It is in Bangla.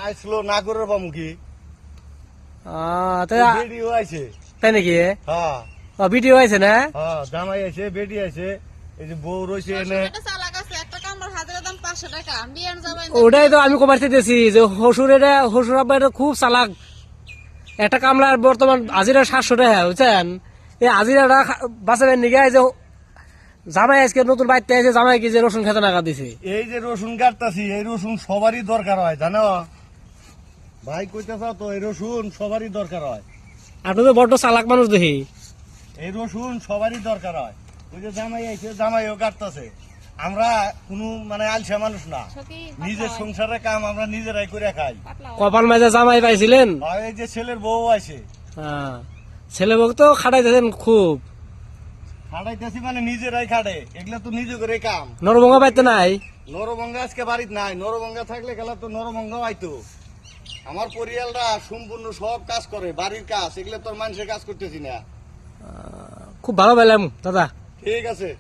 আসলো না করে পাবো কি ভিডিও আছে তাই নাকি? হ্যাঁ ভিডিও আছে না? হ্যাঁ জামাই আছে বেটি আছে এই যে বউ রয়েছে এনে ওটাই তো আমি কমার চাইতেছি যে শ্বশুর আব্বা এটা খুব চালাক। একটা কামলার বর্তমান আজিরা 700 টাকা বুঝছেন। এই আজিরাটা বাঁচাবেন নিগে যে জামাই আজকে নতুন বাড়িতে আছে, জামাই কি যে রসুন খেতে নাকা দিছে। এই যে রসুন কাটতাছি এই রসুন সবারই দরকার হয় জানো ভাই, কইতেছ তো এই রসুন সবারই দরকার হয়। আপনি তো বড্ড চালাক মানুষ দেখি। এই রসুন সবারই দরকার হয়। ওই যে জামাই আইছে জামাইও কাটতাছে। আমরা কোনো মানে আলসা মানুষ না, নিজের সংসারের কাম আমরা নিজেরাই করে খাই। কপাল মাঝে জামাই পাইছিলেন। আর এই যে ছেলের বউ আছে, ছেলে বউ তো খাটাইতেছেন খুব। খাটাইতেছি মানে নিজেরাই খাটে, এগুলা তো নিজে করে কাম। নরভঙ্গা পাইতে নাই? নরভঙ্গা আজকে বাড়িতে নাই, নরভঙ্গা থাকলে গেলা তো নরভঙ্গা আইতো। আমার পরিয়ালটা সম্পূর্ণ সব কাজ করে, বাড়ির কাজ, এগুলো তোর মানুষের কাজ করতেছি না। খুব ভালো পেলাম দাদা। ঠিক আছে।